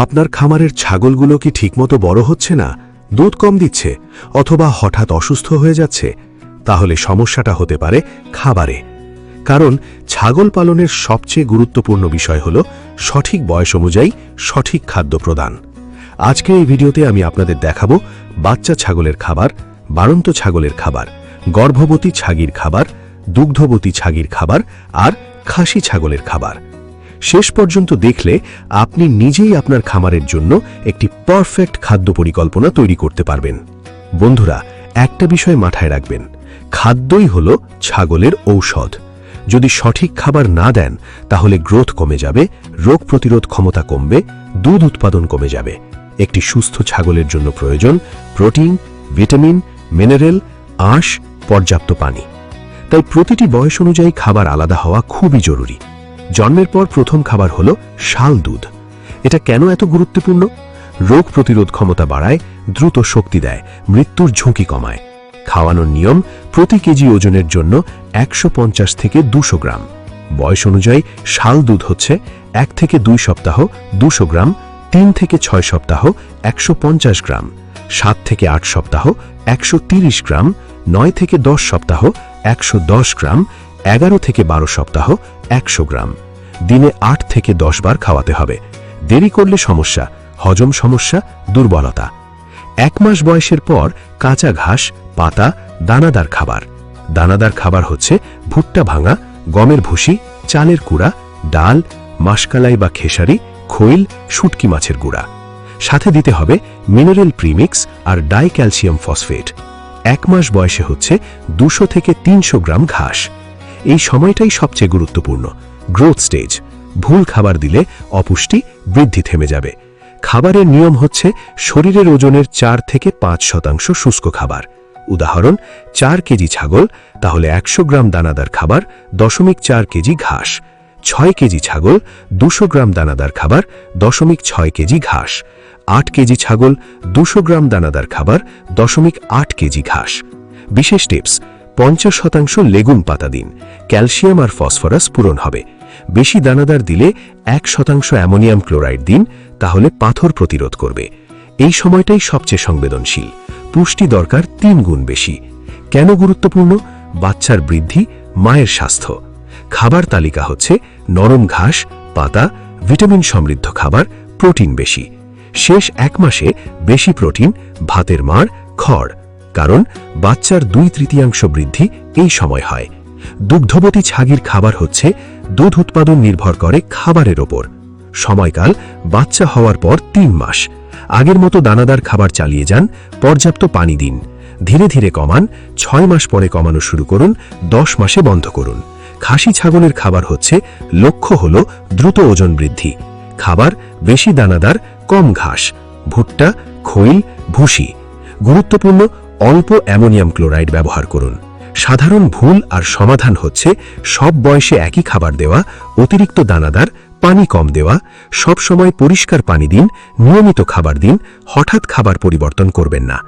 আপনার খামারের ছাগলগুলো কি ঠিকমতো বড় হচ্ছে না, দুধ কম দিচ্ছে অথবা হঠাৎ অসুস্থ হয়ে যাচ্ছে? তাহলে সমস্যাটা হতে পারে খাবারে। কারণ ছাগল পালনের সবচেয়ে গুরুত্বপূর্ণ বিষয় হল সঠিক বয়স অনুযায়ী সঠিক খাদ্য প্রদান। আজকের এই ভিডিওতে আমি আপনাদের দেখাবো বাচ্চা ছাগলের খাবার, বাড়ন্ত ছাগলের খাবার, গর্ভবতী ছাগির খাবার, দুগ্ধবতী ছাগির খাবার আর খাসি ছাগলের খাবার। শেষ পর্যন্ত দেখলে আপনি নিজেই আপনার খামারের জন্য একটি পারফেক্ট খাদ্য পরিকল্পনা তৈরি করতে পারবেন। বন্ধুরা, একটা বিষয় মাথায় রাখবেন, খাদ্যই হল ছাগলের ঔষধ। যদি সঠিক খাবার না দেন তাহলে গ্রোথ কমে যাবে, রোগ প্রতিরোধ ক্ষমতা কমবে, দুধ উৎপাদন কমে যাবে। একটি সুস্থ ছাগলের জন্য প্রয়োজন প্রোটিন, ভিটামিন, মিনারেল, আঁশ, পর্যাপ্ত পানি। তাই প্রতিটি বয়স অনুযায়ী খাবার আলাদা হওয়া খুবই জরুরি। জন্মের পর প্রথম খাবার হল শাল দুধ। এটা কেন এত গুরুত্বপূর্ণ? রোগ প্রতিরোধ ক্ষমতা বাড়ায়, দ্রুত শক্তি দেয়, মৃত্যুর ঝুঁকি কমায়। খাওয়ানোর নিয়ম, প্রতি কেজি ওজনের জন্য 150 থেকে 200 গ্রাম। বয়স অনুযায়ী শাল দুধ হচ্ছে 1 থেকে 2 সপ্তাহ 200 গ্রাম, 3 থেকে 6 সপ্তাহ 150 গ্রাম, 7 থেকে 8 সপ্তাহ 130 গ্রাম, 9 থেকে 10 সপ্তাহ 110 গ্রাম, 11 থেকে 12 সপ্তাহ 100 গ্রাম। দিনে 8 থেকে 10 বার খাওয়াতে হবে। দেরি করলে সমস্যা, হজম সমস্যা, দুর্বলতা। 1 মাস বয়সের পর কাঁচা ঘাস, পাতা, দানাদার খাবার। দানাদার খাবার হচ্ছে ভুট্টা ভাঙা, গমের ভুসি, চালের কুড়া, ডাল, মাসকালাই বা খেসারি, খৈল, শুটকি মাছের গুঁড়া। সাথে দিতে হবে মিনারেল প্রিমিক্স আর ডাই ক্যালসিয়াম ফসফেট। 1 মাস বয়সে হচ্ছে 200 থেকে 300 গ্রাম ঘাস। এই সময়টাই সবচেয়ে গুরুত্বপূর্ণ, গ্রোথ স্টেজ। ভুল খাবার দিলে অপুষ্টি, বৃদ্ধি থেমে যাবে। খাবারের নিয়ম হচ্ছে শরীরের ওজনের 4 থেকে 5% শুষ্ক খাবার। উদাহরণ, 4 কেজি ছাগল, তাহলে 100 গ্রাম দানাদার খাবার, 0.4 কেজি ঘাস। 6 কেজি ছাগল, 200 গ্রাম দানাদার খাবার, 0.6 কেজি ঘাস। 8 কেজি ছাগল, 200 গ্রাম দানাদার খাবার, 0.8 কেজি ঘাস। বিশেষ টিপস, 50% লেগুম পাতা দিন, ক্যালসিয়াম আর ফসফরাস পূরণ হবে। বেশি দানাদার দিলে 1% অ্যামোনিয়াম ক্লোরাইড দিন, তাহলে পাথর প্রতিরোধ করবে। এই সময়টাই সবচেয়ে সংবেদনশীল, পুষ্টি দরকার 3 গুণ বেশি। কেন গুরুত্বপূর্ণ? বাচ্চার বৃদ্ধি, মায়ের স্বাস্থ্য। খাবার তালিকা হচ্ছে নরম ঘাস, পাতা, ভিটামিন সমৃদ্ধ খাবার, প্রোটিন বেশি। শেষ 1 মাসে বেশি প্রোটিন, ভাতের মাড়, খড়। কারণ বাচ্চার 2/3 বৃদ্ধি এই সময় হয়। দুগ্ধবতী ছাগির খাবার হচ্ছে দুধ উৎপাদন নির্ভর করে খাবারের ওপর। সময়কাল, বাচ্চা হওয়ার পর 3 মাস। আগের মতো দানাদার খাবার চালিয়ে যান, পর্যাপ্ত পানি দিন। ধীরে ধীরে কমান, 6 মাস পরে কমানো শুরু করুন, 10 মাসে বন্ধ করুন। খাসি ছাগলের খাবার হচ্ছে লক্ষ্য হল দ্রুত ওজন বৃদ্ধি। খাবার বেশি দানাদার, কম ঘাস, ভুট্টা, খৈল, ভুসি। গুরুত্বপূর্ণ, অল্প অ্যামোনিয়াম ক্লোরাইড ব্যবহার করুন। সাধারণ ভুল আর সমাধান হচ্ছে সব বয়সে একই খাবার দেওয়া, অতিরিক্ত দানাদার, পানি কম দেওয়া, সব সময় পরিষ্কার পানি দিন, নিয়মিত খাবার দিন, হঠাৎ খাবার পরিবর্তন করবেন না।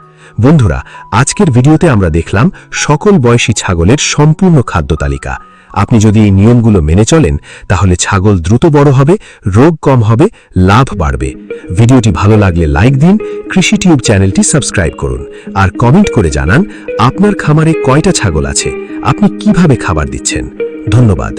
বন্ধুরা, আজকের ভিডিওতে আমরা দেখলাম সকল বয়সী ছাগলের সম্পূর্ণ খাদ্য তালিকা। আপনি যদি এই নিয়মগুলো মেনে চলেন তাহলে ছাগল দ্রুত বড় হবে, রোগ কম হবে, লাভ বাড়বে। ভিডিওটি ভালো লাগলে লাইক দিন, কৃষি টিউব চ্যানেলটি সাবস্ক্রাইব করুন আর কমেন্ট করে জানান আপনার খামারে কয়টা ছাগল আছে, আপনি কিভাবে খাবার দিচ্ছেন। ধন্যবাদ।